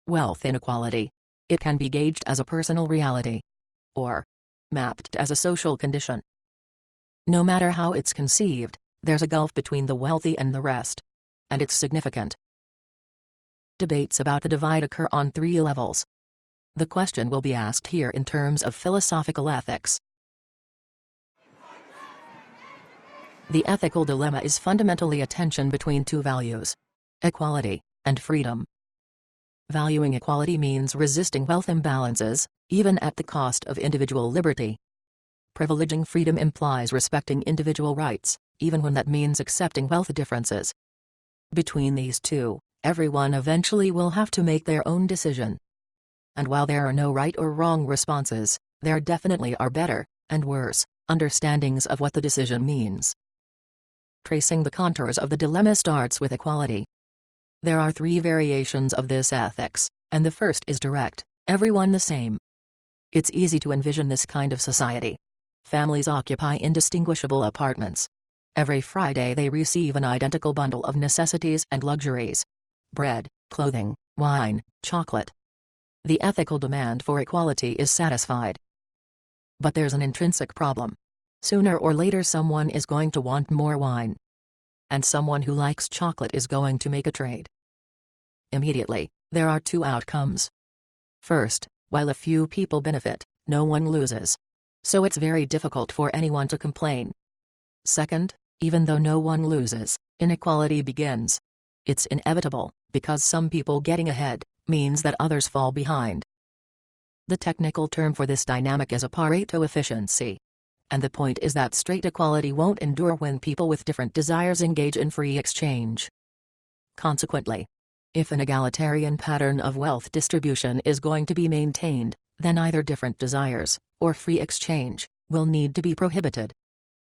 Wealth inequality. It can be gauged as a personal reality, or mapped as a social condition. No matter how it's conceived, there's a gulf between the wealthy and the rest. And it's significant. Debates about the divide occur on three levels. The question will be asked here in terms of philosophical ethics. The ethical dilemma is fundamentally a tension between two values: equality and freedom. Valuing equality means resisting wealth imbalances, even at the cost of individual liberty. Privileging freedom implies respecting individual rights, even when that means accepting wealth differences. Between these two, everyone eventually will have to make their own decision. And while there are no right or wrong responses, there definitely are better, and worse, understandings of what the decision means. Tracing the contours of the dilemma starts with equality. There are three variations of this ethics, and the first is direct: everyone the same. It's easy to envision this kind of society. Families occupy indistinguishable apartments. Every Friday they receive an identical bundle of necessities and luxuries: bread, clothing, wine, chocolate. The ethical demand for equality is satisfied. But there's an intrinsic problem. Sooner or later someone is going to want more wine. And someone who likes chocolate is going to make a trade. Immediately, there are two outcomes. First, while a few people benefit, no one loses. So it's very difficult for anyone to complain. Second, even though no one loses, inequality begins. It's inevitable, because some people getting ahead means that others fall behind. The technical term for this dynamic is a Pareto efficiency. And the point is that straight equality won't endure when people with different desires engage in free exchange. Consequently, if an egalitarian pattern of wealth distribution is going to be maintained, then either different desires, or free exchange, will need to be prohibited.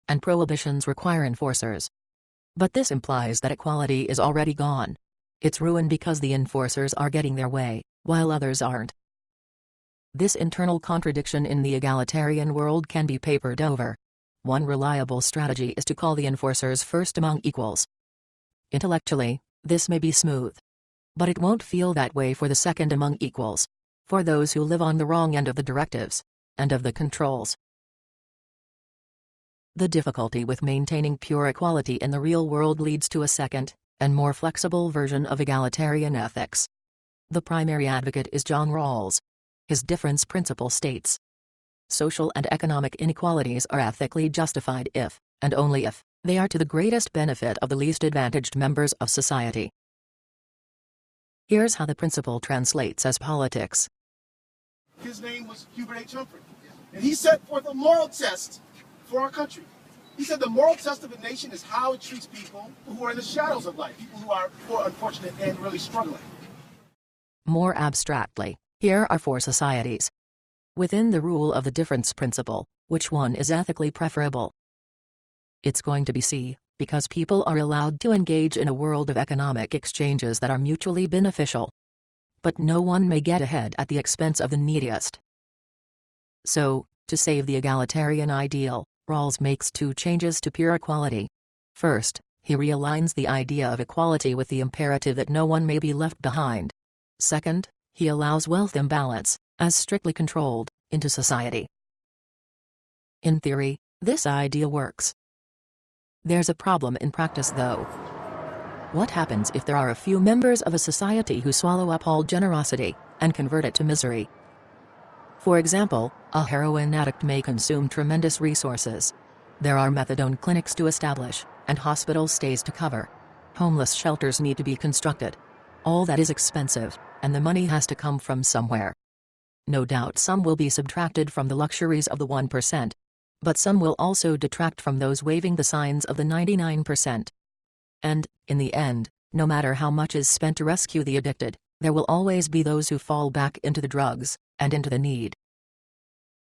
And prohibitions require enforcers. But this implies that equality is already gone. It's ruined because the enforcers are getting their way, while others aren't. This internal contradiction in the egalitarian world can be papered over. One reliable strategy is to call the enforcers first among equals. Intellectually, this may be smooth. But it won't feel that way for the second among equals. For those who live on the wrong end of the directives, and of the controls. The difficulty with maintaining pure equality in the real world leads to a second, and more flexible version of egalitarian ethics. The primary advocate is John Rawls. His difference principle states: social and economic inequalities are ethically justified if, and only if, they are to the greatest benefit of the least advantaged members of society. Here's how the principle translates as politics. His name was Hubert H. Humphrey, and he set forth a moral test for our country. He said the moral test of a nation is how it treats people who are in the shadows of life, people who are poor, unfortunate, and really struggling. More abstractly, here are four societies. Within the rule of the difference principle, which one is ethically preferable? It's going to be C, because people are allowed to engage in a world of economic exchanges that are mutually beneficial. But no one may get ahead at the expense of the neediest. So, to save the egalitarian ideal, Rawls makes two changes to pure equality. First, he realigns the idea of equality with the imperative that no one may be left behind. Second, he allows wealth imbalance, as strictly controlled, into society. In theory, this idea works. There's a problem in practice though. What happens if there are a few members of a society who swallow up all generosity, and convert it to misery? For example, a heroin addict may consume tremendous resources. There are methadone clinics to establish, and hospital stays to cover. Homeless shelters need to be constructed. All that is expensive, and the money has to come from somewhere. No doubt some will be subtracted from the luxuries of the 1%. But some will also detract from those waving the signs of the 99%. And, in the end, no matter how much is spent to rescue the addicted, there will always be those who fall back into the drugs, and into the need.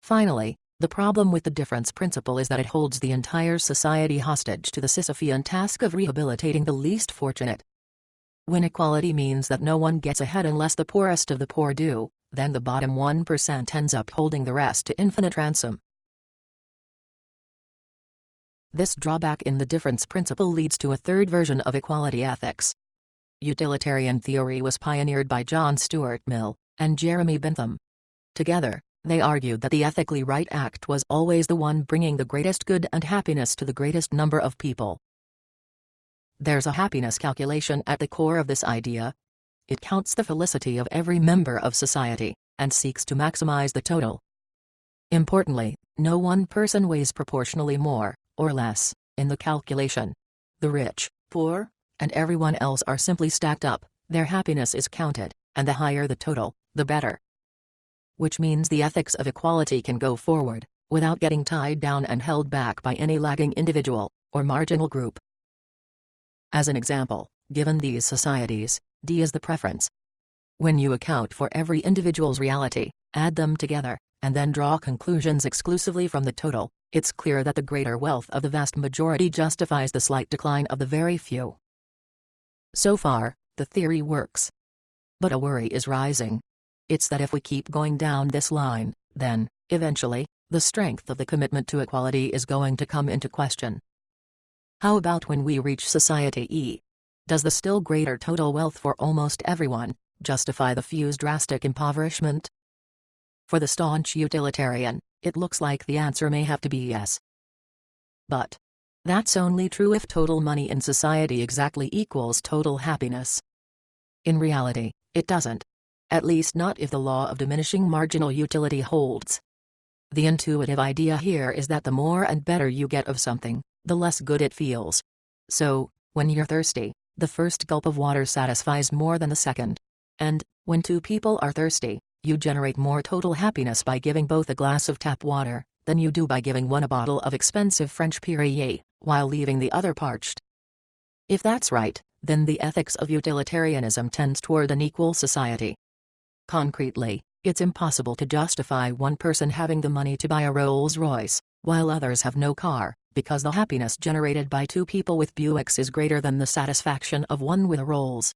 Finally, the problem with the difference principle is that it holds the entire society hostage to the Sisyphean task of rehabilitating the least fortunate. When equality means that no one gets ahead unless the poorest of the poor do, then the bottom 1% ends up holding the rest to infinite ransom. This drawback in the difference principle leads to a third version of equality ethics. Utilitarian theory was pioneered by John Stuart Mill and Jeremy Bentham. Together, they argued that the ethically right act was always the one bringing the greatest good and happiness to the greatest number of people. There's a happiness calculation at the core of this idea. It counts the felicity of every member of society, and seeks to maximize the total. Importantly, no one person weighs proportionally more, or less, in the calculation. The rich, poor, and everyone else are simply stacked up, their happiness is counted, and the higher the total, the better. Which means the ethics of equality can go forward, without getting tied down and held back by any lagging individual, or marginal group. As an example, given these societies, D is the preference. When you account for every individual's reality, add them together, and then draw conclusions exclusively from the total, it's clear that the greater wealth of the vast majority justifies the slight decline of the very few. So far, the theory works. But a worry is rising. It's that if we keep going down this line, then, eventually, the strength of the commitment to equality is going to come into question. How about when we reach society E? Does the still greater total wealth for almost everyone justify the few's drastic impoverishment? For the staunch utilitarian, it looks like the answer may have to be yes. But that's only true if total money in society exactly equals total happiness. In reality, it doesn't. At least not if the law of diminishing marginal utility holds. The intuitive idea here is that the more and better you get of something, the less good it feels. So, when you're thirsty, the first gulp of water satisfies more than the second. And, when two people are thirsty, you generate more total happiness by giving both a glass of tap water, than you do by giving one a bottle of expensive French Perrier, while leaving the other parched. If that's right, then the ethics of utilitarianism tends toward an equal society. Concretely, it's impossible to justify one person having the money to buy a Rolls-Royce, while others have no car, because the happiness generated by two people with Buicks is greater than the satisfaction of one with a Rolls.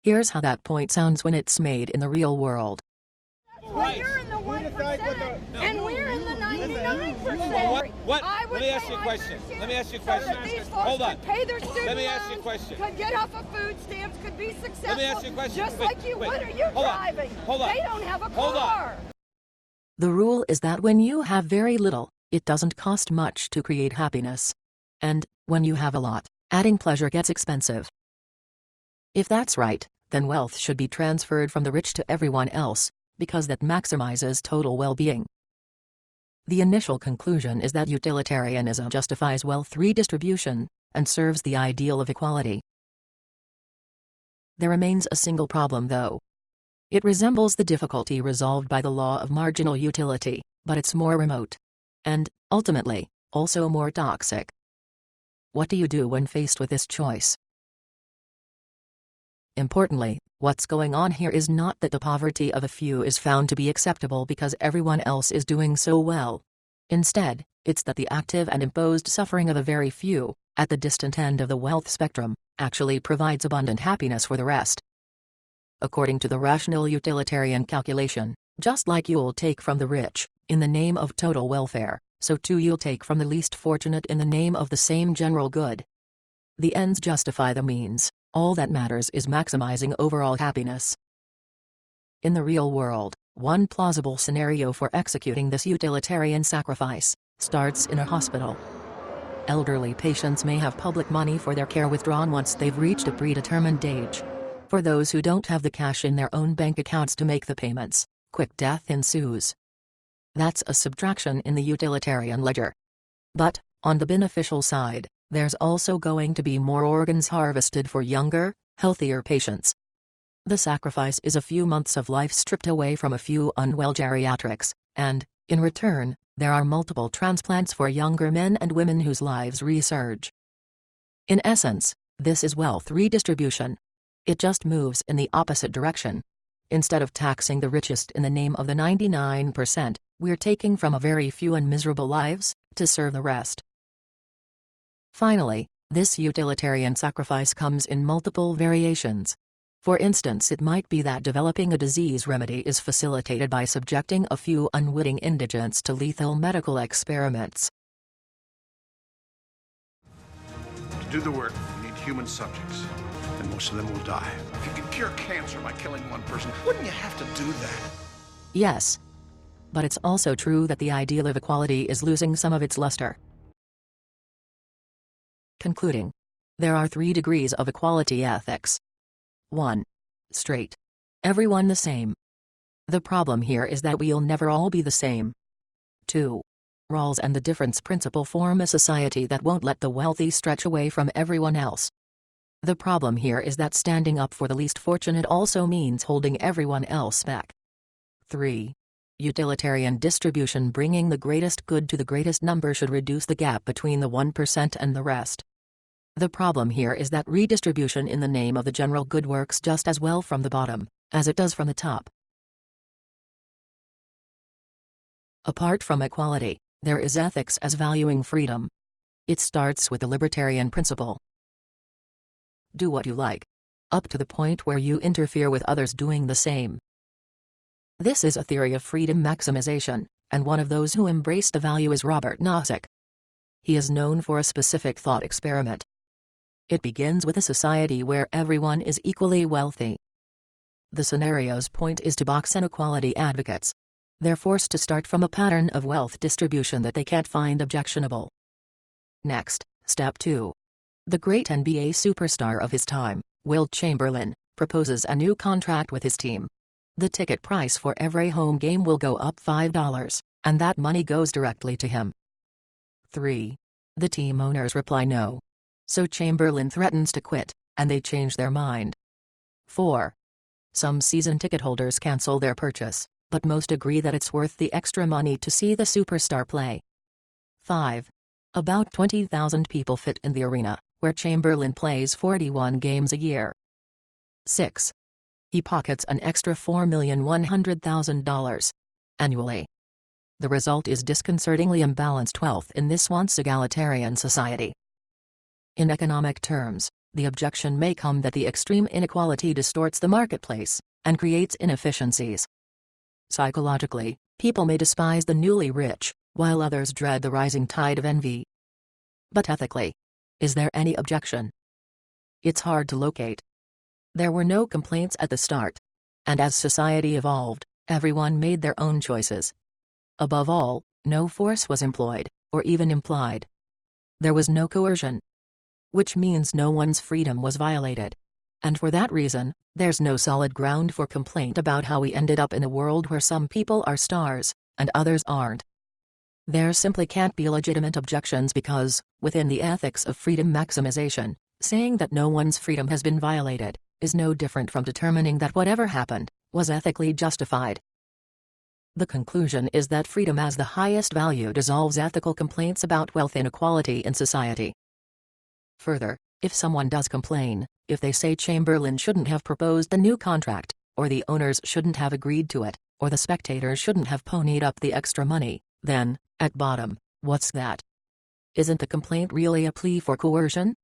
Here's how that point sounds when it's made in the real world. Well, you're in the 1%, and we're in the 99%. What? Let me ask you a question. Let me ask you a question. So these folks Hold on. could pay their student Let me ask you a loans, question. could get off of food stamps, could be successful. Let me ask you a question. Just Wait, like you. wait. What are you Hold on. driving? Hold on. They don't have a Hold on. car. The rule is that when you have very little, it doesn't cost much to create happiness. And, when you have a lot, adding pleasure gets expensive. If that's right, then wealth should be transferred from the rich to everyone else, because that maximizes total well-being. The initial conclusion is that utilitarianism justifies wealth redistribution, and serves the ideal of equality. There remains a single problem though. It resembles the difficulty resolved by the law of marginal utility, but it's more remote. And, ultimately, also more toxic. What do you do when faced with this choice? Importantly, what's going on here is not that the poverty of a few is found to be acceptable because everyone else is doing so well. Instead, it's that the active and imposed suffering of a very few, at the distant end of the wealth spectrum, actually provides abundant happiness for the rest. According to the rational utilitarian calculation, just like you'll take from the rich, in the name of total welfare, so too you'll take from the least fortunate in the name of the same general good. The ends justify the means. All that matters is maximizing overall happiness. In the real world, one plausible scenario for executing this utilitarian sacrifice starts in a hospital. Elderly patients may have public money for their care withdrawn once they've reached a predetermined age. For those who don't have the cash in their own bank accounts to make the payments, quick death ensues. That's a subtraction in the utilitarian ledger. But, on the beneficial side, there's also going to be more organs harvested for younger, healthier patients. The sacrifice is a few months of life stripped away from a few unwell geriatrics, and, in return, there are multiple transplants for younger men and women whose lives resurge. In essence, this is wealth redistribution. It just moves in the opposite direction. Instead of taxing the richest in the name of the 99%, we're taking from a very few and miserable lives, to serve the rest. Finally, this utilitarian sacrifice comes in multiple variations. For instance, it might be that developing a disease remedy is facilitated by subjecting a few unwitting indigents to lethal medical experiments. To do the work, we need human subjects, then most of them will die. If you could cure cancer by killing one person, wouldn't you have to do that? Yes. But it's also true that the ideal of equality is losing some of its luster. Concluding. There are 3 degrees of equality ethics. 1. Straight. Everyone the same. The problem here is that we'll never all be the same. 2. Rawls and the difference principle form a society that won't let the wealthy stretch away from everyone else. The problem here is that standing up for the least fortunate also means holding everyone else back. 3. Utilitarian distribution, bringing the greatest good to the greatest number, should reduce the gap between the 1% and the rest. The problem here is that redistribution in the name of the general good works just as well from the bottom as it does from the top. Apart from equality, there is ethics as valuing freedom. It starts with the libertarian principle. Do what you like, up to the point where you interfere with others doing the same. This is a theory of freedom maximization, and one of those who embraced the value is Robert Nozick. He is known for a specific thought experiment. It begins with a society where everyone is equally wealthy. The scenario's point is to box inequality advocates. They're forced to start from a pattern of wealth distribution that they can't find objectionable. Next, step 2. The great NBA superstar of his time, Wilt Chamberlain, proposes a new contract with his team. The ticket price for every home game will go up $5, and that money goes directly to him. 3. The team owners reply no. So Chamberlain threatens to quit, and they change their mind. 4. Some season ticket holders cancel their purchase, but most agree that it's worth the extra money to see the superstar play. 5. About 20,000 people fit in the arena, where Chamberlain plays 41 games a year. 6. He pockets an extra $4,100,000 annually. The result is disconcertingly imbalanced wealth in this once egalitarian society. In economic terms, the objection may come that the extreme inequality distorts the marketplace and creates inefficiencies. Psychologically, people may despise the newly rich, while others dread the rising tide of envy. But ethically, is there any objection? It's hard to locate. There were no complaints at the start. And as society evolved, everyone made their own choices. Above all, no force was employed, or even implied. There was no coercion. Which means no one's freedom was violated. And for that reason, there's no solid ground for complaint about how we ended up in a world where some people are stars, and others aren't. There simply can't be legitimate objections because, within the ethics of freedom maximization, saying that no one's freedom has been violated is no different from determining that whatever happened was ethically justified. The conclusion is that freedom as the highest value dissolves ethical complaints about wealth inequality in society. Further, if someone does complain, if they say Chamberlain shouldn't have proposed the new contract, or the owners shouldn't have agreed to it, or the spectators shouldn't have ponied up the extra money, then, at bottom, what's that? Isn't the complaint really a plea for coercion?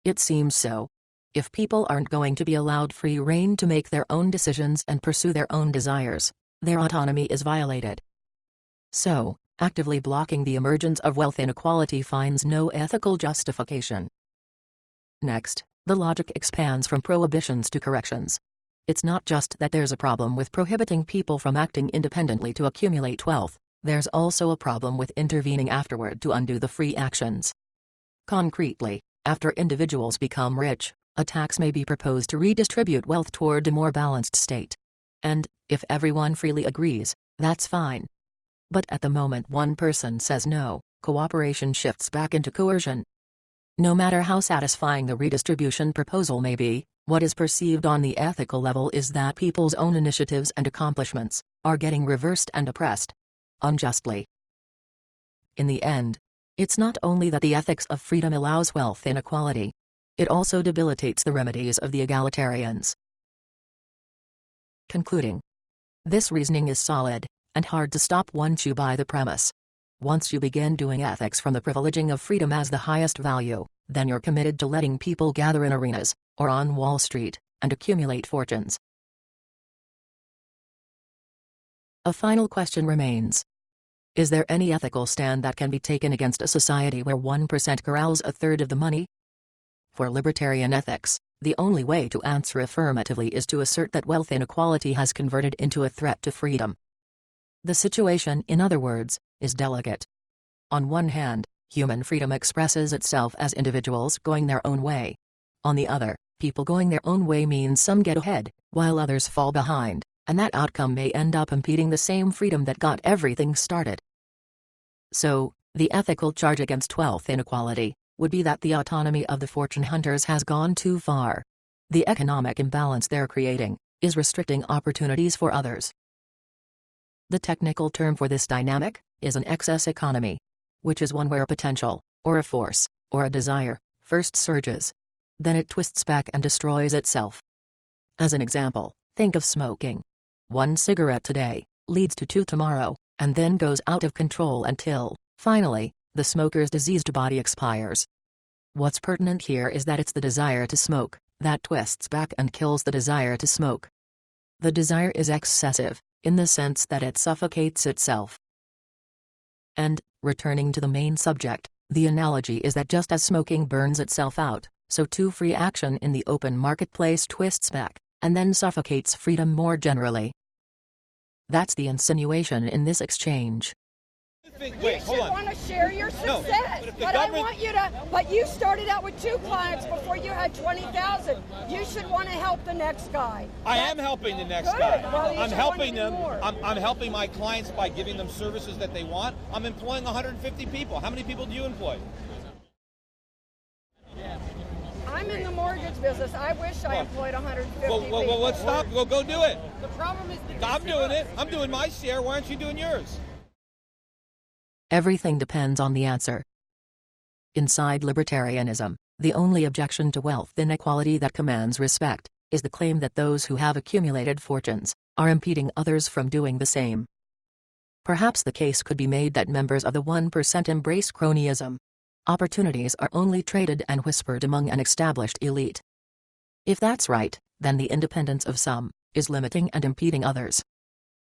It seems so. If people aren't going to be allowed free rein to make their own decisions and pursue their own desires, their autonomy is violated. So, actively blocking the emergence of wealth inequality finds no ethical justification. Next, the logic expands from prohibitions to corrections. It's not just that there's a problem with prohibiting people from acting independently to accumulate wealth, there's also a problem with intervening afterward to undo the free actions. Concretely, after individuals become rich, a tax may be proposed to redistribute wealth toward a more balanced state. And, if everyone freely agrees, that's fine. But at the moment one person says no, cooperation shifts back into coercion. No matter how satisfying the redistribution proposal may be, what is perceived on the ethical level is that people's own initiatives and accomplishments are getting reversed and oppressed. Unjustly. In the end, it's not only that the ethics of freedom allows wealth inequality. It also debilitates the remedies of the egalitarians. Concluding. This reasoning is solid, and hard to stop once you buy the premise. Once you begin doing ethics from the privileging of freedom as the highest value, then you're committed to letting people gather in arenas, or on Wall Street, and accumulate fortunes. A final question remains. Is there any ethical stand that can be taken against a society where 1% corrals a third of the money? For libertarian ethics, the only way to answer affirmatively is to assert that wealth inequality has converted into a threat to freedom. The situation, in other words, is delicate. On one hand, human freedom expresses itself as individuals going their own way. On the other, people going their own way means some get ahead, while others fall behind, and that outcome may end up impeding the same freedom that got everything started. So, the ethical charge against wealth inequality would be that the autonomy of the fortune hunters has gone too far. The economic imbalance they're creating is restricting opportunities for others. The technical term for this dynamic is an excess economy, which is one where a potential, or a force, or a desire, first surges. Then it twists back and destroys itself. As an example, think of smoking. One cigarette today leads to two tomorrow, and then goes out of control until, finally, the smoker's diseased body expires. What's pertinent here is that it's the desire to smoke that twists back and kills the desire to smoke. The desire is excessive, in the sense that it suffocates itself. And, returning to the main subject, the analogy is that just as smoking burns itself out, so too free action in the open marketplace twists back, and then suffocates freedom more generally. That's the insinuation in this exchange. Wait, hold on. You want to share your No, success, but if the I government- want you to. But you started out with 2 clients before you had 20,000. You should want to help the next guy. I am helping the next Good. guy. Well, you I'm should helping want to do them. more. I'm helping my clients by giving them services that they want. I'm employing 150 people. How many people do you employ? I'm in the mortgage business. I wish I employed 150 Well, people. let's stop. Well, go do it. The problem is I'm doing it. I'm doing my share. Why aren't you doing yours? Everything depends on the answer. Inside libertarianism, the only objection to wealth inequality that commands respect is the claim that those who have accumulated fortunes are impeding others from doing the same. Perhaps the case could be made that members of the 1% embrace cronyism. Opportunities are only traded and whispered among an established elite. If that's right, then the independence of some is limiting and impeding others.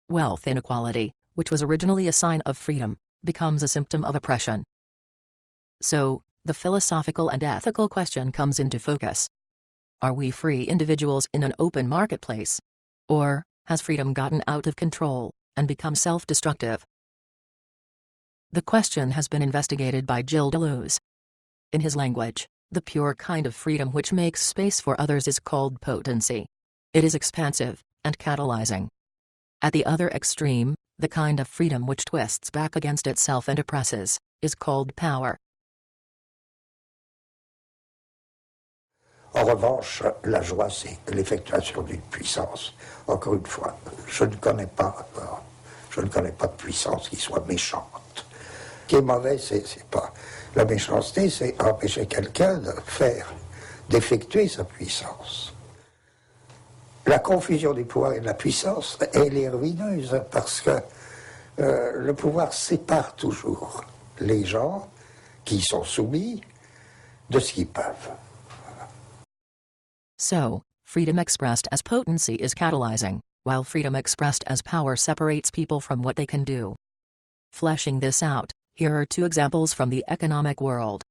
Wealth inequality, which was originally a sign of freedom, becomes a symptom of oppression. So, the philosophical and ethical question comes into focus. Are we free individuals in an open marketplace? Or, has freedom gotten out of control and become self-destructive? The question has been investigated by Gilles Deleuze. In his language, the pure kind of freedom which makes space for others is called potency. It is expansive and catalyzing. At the other extreme, the kind of freedom which twists back against itself and oppresses is called power. En revanche, la joie, c'est l'effectuation d'une puissance. Encore une fois, je ne connais pas de puissance qui soit méchante. Ce qui est mauvais, c'est pas la méchanceté, c'est empêcher quelqu'un d'effectuer sa puissance. La confusion du pouvoir et de la puissance, elle est ruineuse parce que le pouvoir sépare toujours les gens qui sont soumis de ce qu'ils peuvent. So, freedom expressed as potency is catalyzing, while freedom expressed as power separates people from what they can do. Fleshing this out, here are 2 examples from the economic world.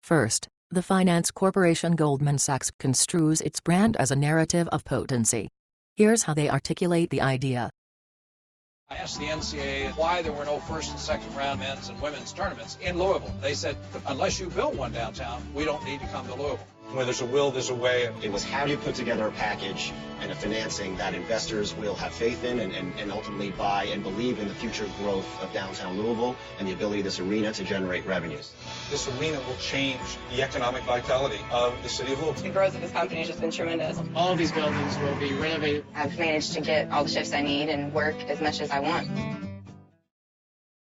First, the finance corporation Goldman Sachs construes its brand as a narrative of potency. Here's how they articulate the idea. I asked the NCAA why there were no first and second round men's and women's tournaments in Louisville. They said, unless you build one downtown, we don't need to come to Louisville. Where there's a will, there's a way. It was how do you put together a package and a financing that investors will have faith in and ultimately buy and believe in the future growth of downtown Louisville and the ability of this arena to generate revenues. This arena will change the economic vitality of the city of Louisville. The growth of this company has just been tremendous. All of these buildings will be renovated. I've managed to get all the shifts I need and work as much as I want.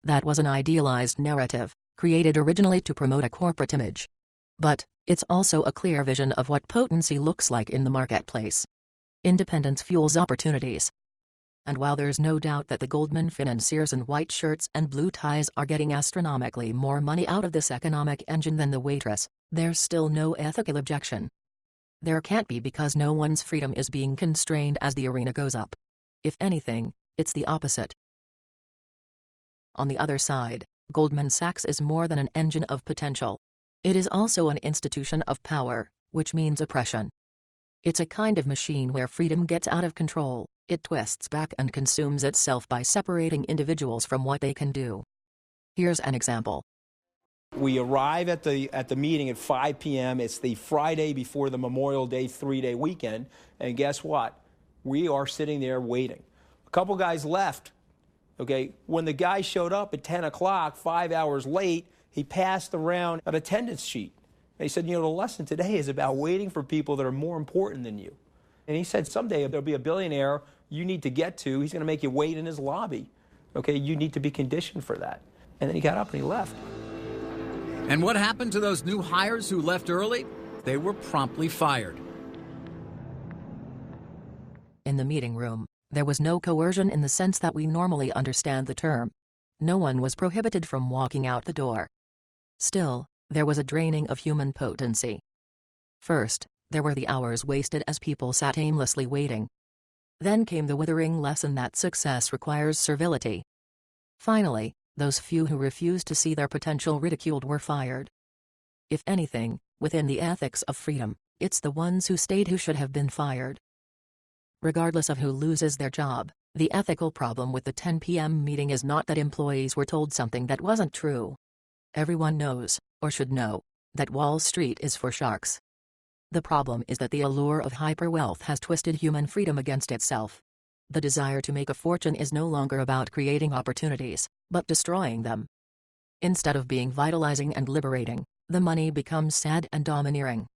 That was an idealized narrative, created originally to promote a corporate image. But, it's also a clear vision of what potency looks like in the marketplace. Independence fuels opportunities. And while there's no doubt that the Goldman financiers in white shirts and blue ties are getting astronomically more money out of this economic engine than the waitress, there's still no ethical objection. There can't be because no one's freedom is being constrained as the arena goes up. If anything, it's the opposite. On the other side, Goldman Sachs is more than an engine of potential. It is also an institution of power, which means oppression. It's a kind of machine where freedom gets out of control, it twists back and consumes itself by separating individuals from what they can do. Here's an example. We arrive at the meeting at 5 p.m. It's the Friday before the Memorial Day 3-day weekend, and guess what? We are sitting there waiting. A couple guys left. Okay, when the guy showed up at 10 o'clock, 5 hours late, he passed around an attendance sheet. And he said, the lesson today is about waiting for people that are more important than you. And he said, someday there'll be a billionaire you need to get to. He's going to make you wait in his lobby. Okay, you need to be conditioned for that. And then he got up and he left. And what happened to those new hires who left early? They were promptly fired. In the meeting room, there was no coercion in the sense that we normally understand the term. No one was prohibited from walking out the door. Still, there was a draining of human potency. First, there were the hours wasted as people sat aimlessly waiting. Then came the withering lesson that success requires servility. Finally, those few who refused to see their potential ridiculed were fired. If anything, within the ethics of freedom, it's the ones who stayed who should have been fired. Regardless of who loses their job, the ethical problem with the 10 p.m. meeting is not that employees were told something that wasn't true. Everyone knows, or should know, that Wall Street is for sharks. The problem is that the allure of hyperwealth has twisted human freedom against itself. The desire to make a fortune is no longer about creating opportunities, but destroying them. Instead of being vitalizing and liberating, the money becomes sad and domineering.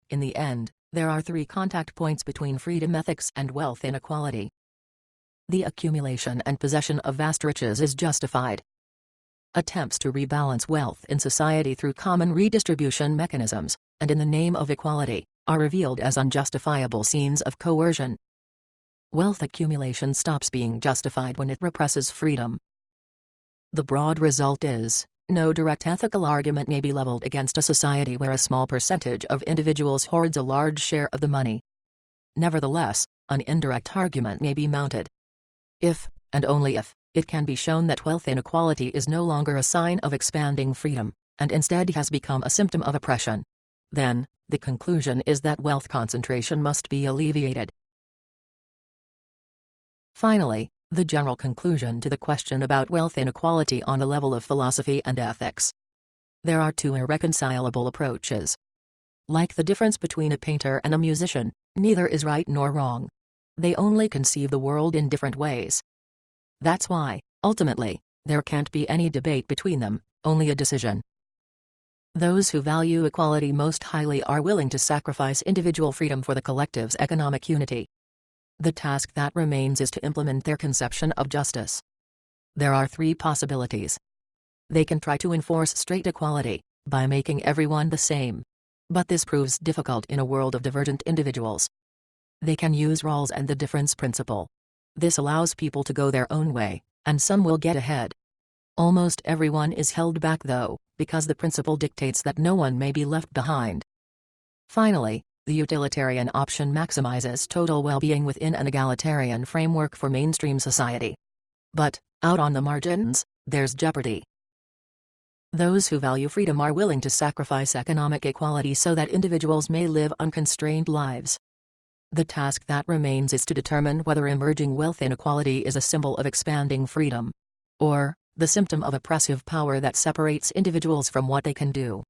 In the end, there are 3 contact points between freedom ethics and wealth inequality. The accumulation and possession of vast riches is justified. Attempts to rebalance wealth in society through common redistribution mechanisms, and in the name of equality, are revealed as unjustifiable scenes of coercion. Wealth accumulation stops being justified when it represses freedom. The broad result is, no direct ethical argument may be leveled against a society where a small percentage of individuals hoards a large share of the money. Nevertheless, an indirect argument may be mounted. If, and only if, it can be shown that wealth inequality is no longer a sign of expanding freedom, and instead has become a symptom of oppression, then, the conclusion is that wealth concentration must be alleviated. Finally, the general conclusion to the question about wealth inequality on a level of philosophy and ethics. There are 2 irreconcilable approaches. Like the difference between a painter and a musician, neither is right nor wrong. They only conceive the world in different ways. That's why, ultimately, there can't be any debate between them, only a decision. Those who value equality most highly are willing to sacrifice individual freedom for the collective's economic unity. The task that remains is to implement their conception of justice. There are 3 possibilities. They can try to enforce straight equality, by making everyone the same. But this proves difficult in a world of divergent individuals. They can use Rawls and the difference principle. This allows people to go their own way, and some will get ahead. Almost everyone is held back though, because the principle dictates that no one may be left behind. Finally, the utilitarian option maximizes total well-being within an egalitarian framework for mainstream society. But, out on the margins, there's jeopardy. Those who value freedom are willing to sacrifice economic equality so that individuals may live unconstrained lives. The task that remains is to determine whether emerging wealth inequality is a symbol of expanding freedom, or the symptom of oppressive power that separates individuals from what they can do.